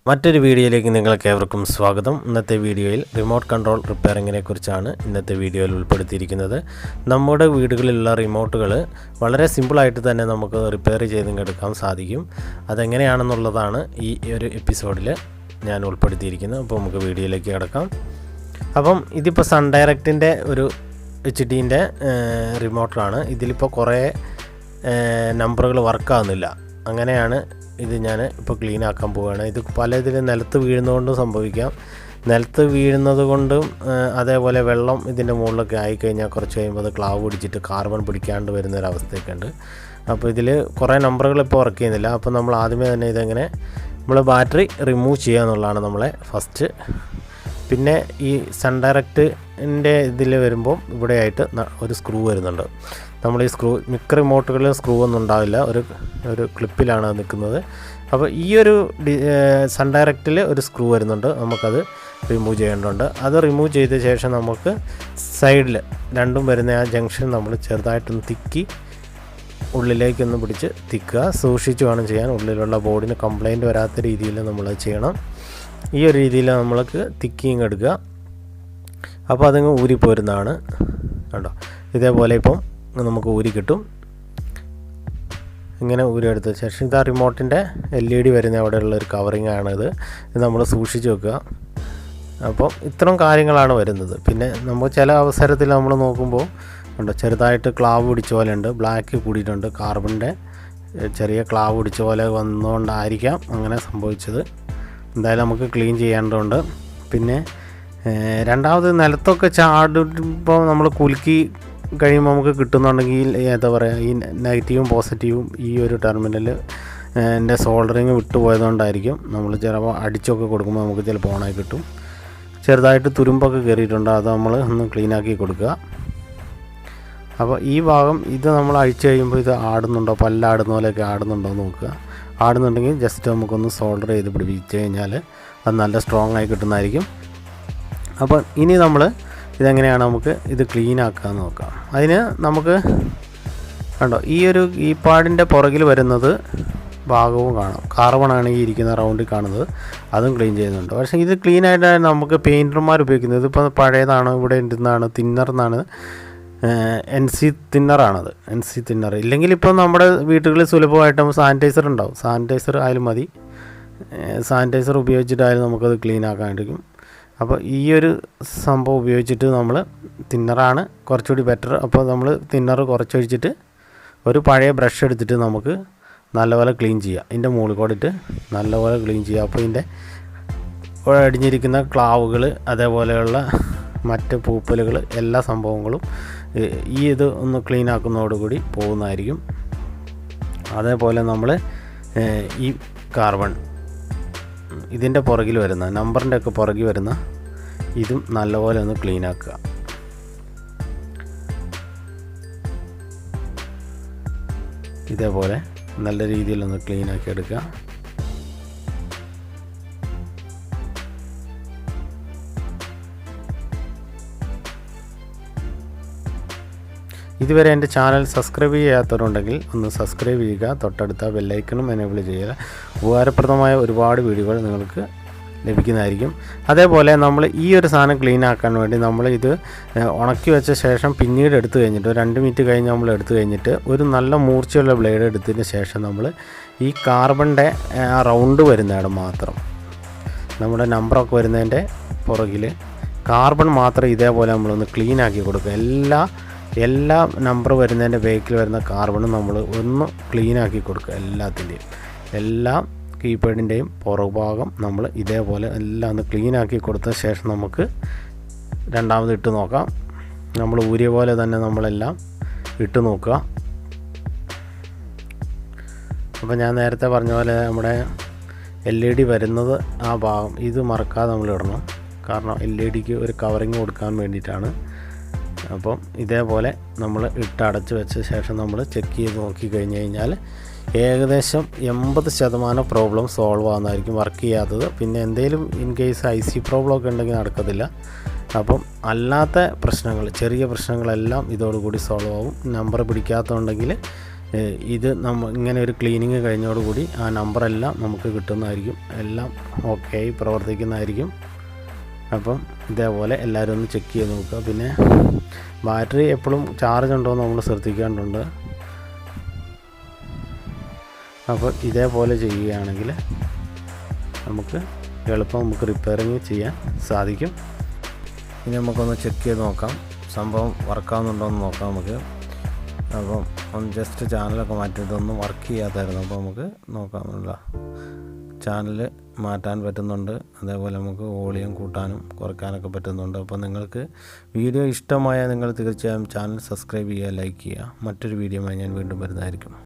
മറ്റൊരു വീഡിയോയിലേക്ക് നിങ്ങൾക്കേവർക്കും സ്വാഗതം. ഇന്നത്തെ വീഡിയോയിൽ റിമോട്ട് കൺട്രോൾ റിപ്പയറിങ്ങിനെ കുറിച്ചാണ് ഇന്നത്തെ വീഡിയോയിൽ ഉൾപ്പെടുത്തിയിരിക്കുന്നത്. നമ്മുടെ വീടുകളിലുള്ള റിമോട്ടുകൾ വളരെ സിമ്പിളായിട്ട് തന്നെ നമുക്ക് റിപ്പയർ ചെയ്തെടുക്കാൻ സാധിക്കും. അതെങ്ങനെയാണെന്നുള്ളതാണ് ഈ ഒരു എപ്പിസോഡിൽ ഞാൻ ഉൾപ്പെടുത്തിയിരിക്കുന്നത്. അപ്പോൾ നമുക്ക് വീഡിയോയിലേക്ക് കിടക്കാം. അപ്പം ഇതിപ്പോൾ സൺ ഡയറക്റ്റിൻ്റെ ഒരു HDൻ്റെ റിമോട്ടാണ്. ഇതിലിപ്പോൾ കുറേ നമ്പറുകൾ വർക്കാവുന്നില്ല. അങ്ങനെയാണ് ഇത് ഞാൻ ഇപ്പോൾ ക്ലീൻ ആക്കാൻ പോവുകയാണ്. ഇത് പല ഇതിൽ നിലത്ത് വീഴുന്നതുകൊണ്ടും സംഭവിക്കാം. നിലത്ത് വീഴുന്നത് കൊണ്ടും അതേപോലെ വെള്ളം ഇതിൻ്റെ മുകളിലൊക്കെ ആയിക്കഴിഞ്ഞാൽ കുറച്ച് കഴിയുമ്പോൾ അത് ക്ലാവ് പിടിച്ചിട്ട് കാർബൺ പിടിക്കാണ്ട് വരുന്നൊരവസ്ഥയൊക്കെ ഉണ്ട്. അപ്പോൾ ഇതിൽ കുറേ നമ്പറുകൾ ഇപ്പോൾ വർക്ക് ചെയ്യുന്നില്ല. അപ്പോൾ നമ്മൾ ആദ്യമേ തന്നെ ഇതെങ്ങനെ നമ്മൾ ബാറ്ററി റിമൂവ് ചെയ്യുക എന്നുള്ളതാണ് നമ്മളെ ഫസ്റ്റ്. പിന്നെ ഈ സൺ ഡയറക്റ്റിൻ്റെ ഇതിൽ വരുമ്പോൾ ഇവിടെയായിട്ട് ഒരു സ്ക്രൂ വരുന്നുണ്ട്. നമ്മൾ ഈ സ്ക്രൂ മിക്ക റിമോട്ടുകളിലും സ്ക്രൂ ഒന്നും ഉണ്ടാവില്ല, ഒരു ക്ലിപ്പിലാണ് നിൽക്കുന്നത്. അപ്പോൾ ഈ ഒരു സൺ ഡയറക്റ്റിൽ ഒരു സ്ക്രൂ വരുന്നുണ്ട്, നമുക്കത് റിമൂവ് ചെയ്യേണ്ടതുണ്ട്. അത് റിമൂവ് ചെയ്ത ശേഷം നമുക്ക് സൈഡിൽ രണ്ടും വരുന്ന ആ ജംഗ്ഷൻ നമ്മൾ ചെറുതായിട്ടൊന്ന് തിക്കി ഉള്ളിലേക്കൊന്ന് പിടിച്ച് തിക്കുക. സൂക്ഷിച്ച് വേണം ചെയ്യാൻ. ഉള്ളിലുള്ള ബോർഡിന് കംപ്ലൈൻറ്റ് വരാത്ത രീതിയിൽ നമ്മളത് ചെയ്യണം. ഈ ഒരു രീതിയിൽ നമ്മൾക്ക് തിക്കിങ് എടുക്കുക. അപ്പോൾ അതങ്ങ് ഊരിപ്പോരുന്നതാണ് കേട്ടോ. ഇതേപോലെ ഇപ്പം നമുക്ക് ഊരി കിട്ടും. ഇങ്ങനെ ഊരി എടുത്ത ശേഷം ഇതാ റിമോട്ടിൻ്റെ LED വരുന്ന അവിടെയുള്ളൊരു കവറിങ് ആണിത്. ഇത് നമ്മൾ സൂക്ഷിച്ച് വെക്കുക. അപ്പോൾ ഇത്തരം കാര്യങ്ങളാണ് വരുന്നത്. പിന്നെ നമ്മൾ ചില അവസരത്തിൽ നമ്മൾ നോക്കുമ്പോൾ ഉണ്ടോ ചെറുതായിട്ട് ക്ലാവ് പിടിച്ച പോലെ ഉണ്ട്, ബ്ലാക്ക് കൂടിയിട്ടുണ്ട്. കാർബണിൻ്റെ ചെറിയ ക്ലാവ് പിടിച്ച പോലെ വന്നുകൊണ്ടായിരിക്കാം അങ്ങനെ സംഭവിച്ചത്. എന്തായാലും നമുക്ക് ക്ലീൻ ചെയ്യേണ്ടതുണ്ട്. പിന്നെ രണ്ടാമത് നിലത്തൊക്കെ ചാടുമ്പോൾ നമ്മൾ കുലുക്കി കഴിയുമ്പോൾ നമുക്ക് കിട്ടുന്നുണ്ടെങ്കിൽ എന്താ പറയുക, ഈ നെഗറ്റീവും പോസിറ്റീവും ഈ ഒരു ടെർമിനൽ എൻ്റെ സോൾഡറിങ് വിട്ടുപോയതുകൊണ്ടായിരിക്കും. നമ്മൾ ചിലപ്പോൾ അടിച്ചൊക്കെ കൊടുക്കുമ്പോൾ നമുക്ക് ചിലപ്പോൾ ഓണായി കിട്ടും. ചെറുതായിട്ട് തുരുമ്പൊക്കെ കയറിയിട്ടുണ്ട്, അത് നമ്മൾ ഒന്ന് ക്ലീനാക്കി കൊടുക്കുക. അപ്പോൾ ഈ ഭാഗം ഇത് നമ്മൾ അഴിച്ചു കഴിയുമ്പോൾ ഇത് ആടുന്നുണ്ടോ, പല്ലാടുന്ന പോലെയൊക്കെ ആടുന്നുണ്ടോ എന്ന് നോക്കുക. ആടുന്നുണ്ടെങ്കിൽ ജസ്റ്റ് നമുക്കൊന്ന് സോൾഡർ ചെയ്ത് പിടിപ്പിച്ച് കഴിഞ്ഞാൽ അത് നല്ല സ്ട്രോങ് ആയി കിട്ടുന്നതായിരിക്കും. അപ്പോൾ ഇനി നമ്മൾ ഇതെങ്ങനെയാണ് നമുക്ക് ഇത് ക്ലീൻ ആക്കാമെന്ന് നോക്കാം. അതിന് നമുക്ക് കണ്ടോ ഈ ഒരു ഈ പാഡിൻ്റെ പുറകിൽ വരുന്നത് ഭാഗവും കാണാം. കാർബണാണ് ഈ ഇരിക്കുന്ന റൗണ്ടിൽ കാണുന്നത്, അതും ക്ലീൻ ചെയ്യുന്നുണ്ട്. പക്ഷേ ഇത് ക്ലീൻ ആയിട്ട് നമുക്ക് പെയിൻറ്റർമാർ ഉപയോഗിക്കുന്നത് ഇപ്പോൾ പഴയതാണ്, ഇവിടെ ഇരുന്നാണ് തിന്നർ എന്നാണ്, NC തിന്നറാണത്. NC തിന്നർ ഇല്ലെങ്കിൽ ഇപ്പോൾ നമ്മുടെ വീട്ടുകളിൽ സുലഭമായിട്ടും സാനിറ്റൈസർ ഉണ്ടാവും. സാനിറ്റൈസർ ആയാലും മതി, സാനിറ്റൈസർ ഉപയോഗിച്ചിട്ടായാലും നമുക്കത് ക്ലീൻ ആക്കാണ്ടിരിക്കും. അപ്പോൾ ഈ ഒരു സംഭവം ഉപയോഗിച്ചിട്ട് നമ്മൾ തിന്നറാണ് കുറച്ചുകൂടി ബെറ്റർ. അപ്പോൾ നമ്മൾ തിന്നർ കുറച്ചൊഴിച്ചിട്ട് ഒരു പഴയ ബ്രഷ് എടുത്തിട്ട് നമുക്ക് നല്ലപോലെ ക്ലീൻ ചെയ്യുക. ഇതിൻ്റെ മുകളിൽ കൂടെ ഇട്ട് നല്ലപോലെ ക്ലീൻ ചെയ്യുക. അപ്പോൾ ഇതിൻ്റെ അടിഞ്ഞിരിക്കുന്ന ക്ലാവുകൾ അതേപോലെയുള്ള മറ്റ് പൂപ്പലുകൾ എല്ലാ സംഭവങ്ങളും ഈ ഇത് ഒന്ന് ക്ലീൻ ആക്കുന്നതോടുകൂടി പോകുന്നതായിരിക്കും. അതേപോലെ നമ്മൾ ഈ കാർബൺ ഇതിൻ്റെ പുറകിൽ വരുന്ന നമ്പറിൻ്റെ ഒക്കെ പുറകിൽ വരുന്ന ഇതും നല്ലപോലെ ഒന്ന് ക്ലീൻ ആക്കുക. ഇതേപോലെ നല്ല രീതിയിലൊന്ന് ക്ലീൻ ആക്കി എടുക്കുക. ഇതുവരെ എൻ്റെ ചാനൽ സബ്സ്ക്രൈബ് ചെയ്യാത്തവരുണ്ടെങ്കിൽ ഒന്ന് സബ്സ്ക്രൈബ് ചെയ്യുക. തൊട്ടടുത്ത ബെല്ലൈക്കണും എനേബിൾ ചെയ്യുക. ഉപകാരപ്രദമായ ഒരുപാട് വീഡിയോകൾ നിങ്ങൾക്ക് ലഭിക്കുന്നതായിരിക്കും. അതേപോലെ നമ്മൾ ഈ ഒരു സാധനം ക്ലീൻ ആക്കാൻ വേണ്ടി നമ്മൾ ഇത് ഉണക്കി വെച്ച ശേഷം പിന്നീട് എടുത്തു കഴിഞ്ഞിട്ട് 2 മിനിറ്റ് കഴിഞ്ഞ് നമ്മൾ എടുത്തു കഴിഞ്ഞിട്ട് ഒരു നല്ല മൂർച്ചയുള്ള ബ്ലേഡ് എടുത്തതിന് ശേഷം നമ്മൾ ഈ കാർബണിൻ്റെ ആ റൗണ്ട് വരുന്നതാണ് മാത്രം, നമ്മുടെ നമ്പറൊക്കെ വരുന്നതിൻ്റെ പുറകിൽ കാർബൺ മാത്രം ഇതേപോലെ നമ്മളൊന്ന് ക്ലീൻ ആക്കി കൊടുക്കുക. എല്ലാ നമ്പർ വരുന്നതിൻ്റെ ബേക്കിൽ വരുന്ന കാർബണും നമ്മൾ ഒന്ന് ക്ലീൻ ആക്കി കൊടുക്കുക. എല്ലാത്തിൻ്റെയും എല്ലാ കീപാഡിൻ്റെയും പുറഭാഗം നമ്മൾ ഇതേപോലെ എല്ലാം ഒന്ന് ക്ലീൻ ആക്കി കൊടുത്ത ശേഷം നമുക്ക് രണ്ടാമത് ഇട്ട് നോക്കാം. നമ്മൾ ഊരിയ പോലെ തന്നെ നമ്മളെല്ലാം ഇട്ട് നോക്കുക. അപ്പോൾ ഞാൻ നേരത്തെ പറഞ്ഞ പോലെ നമ്മുടെ LED വരുന്നത് ആ ഭാഗം ഇത് മറക്കാതെ നമ്മൾ ഇടണം. കാരണം LEDക്ക് ഒരു കവറിങ് കൊടുക്കാൻ വേണ്ടിയിട്ടാണ്. അപ്പം ഇതേപോലെ നമ്മൾ ഇട്ടടച്ച് വെച്ച ശേഷം നമ്മൾ ചെക്ക് ചെയ്ത് നോക്കിക്കഴിഞ്ഞ് കഴിഞ്ഞാൽ ഏകദേശം 80% പ്രോബ്ലം സോൾവ് ആകുന്നതായിരിക്കും, വർക്ക് ചെയ്യാത്തത്. പിന്നെ എന്തെങ്കിലും ഇൻ കേസ് IC പ്രോബ്ലം ഒക്കെ ഉണ്ടെങ്കിൽ നടക്കത്തില്ല. അപ്പം അല്ലാത്ത പ്രശ്നങ്ങൾ, ചെറിയ പ്രശ്നങ്ങളെല്ലാം ഇതോടുകൂടി സോൾവ് ആവും. നമ്പർ പിടിക്കാത്തതുണ്ടെങ്കിൽ ഇത് ഇങ്ങനെ ഒരു ക്ലീനിങ് കഴിഞ്ഞോടുകൂടി ആ നമ്പറെല്ലാം നമുക്ക് കിട്ടുന്നതായിരിക്കും, എല്ലാം ഓക്കെ ആയി പ്രവർത്തിക്കുന്നതായിരിക്കും. അപ്പം ഇതേപോലെ എല്ലാവരും ഒന്ന് ചെക്ക് ചെയ്ത് നോക്കുക. പിന്നെ ബാറ്ററി എപ്പോഴും ചാർജ് ഉണ്ടോ എന്ന് നമ്മൾ ശ്രദ്ധിക്കേണ്ടതുണ്ട്. അപ്പോൾ ഇതേപോലെ ചെയ്യുകയാണെങ്കിൽ നമുക്ക് എളുപ്പം റിപ്പയറിങ് ചെയ്യാൻ സാധിക്കും. ഇനി നമുക്കൊന്ന് ചെക്ക് ചെയ്ത് നോക്കാം, സംഭവം വർക്കാവുന്നുണ്ടോ എന്ന് നോക്കാം നമുക്ക്. അപ്പം ഒന്ന് ജസ്റ്റ് ചാനലൊക്കെ മാറ്റിയിട്ടൊന്നും വർക്ക് ചെയ്യാത്തായിരുന്നു. അപ്പോൾ നമുക്ക് നോക്കാമല്ലോ, ചാനൽ മാറ്റാൻ പറ്റുന്നുണ്ട്. അതേപോലെ നമുക്ക് വോളിയം കൂട്ടാനും കുറയ്ക്കാനൊക്കെ പറ്റുന്നുണ്ട്. അപ്പോൾ നിങ്ങൾക്ക് വീഡിയോ ഇഷ്ടമായാൽ നിങ്ങൾ തീർച്ചയായും ചാനൽ സബ്സ്ക്രൈബ് ചെയ്യുക, ലൈക്ക് ചെയ്യുക. മറ്റൊരു വീഡിയോയുമായി ഞാൻ വീണ്ടും വരുന്നതായിരിക്കും.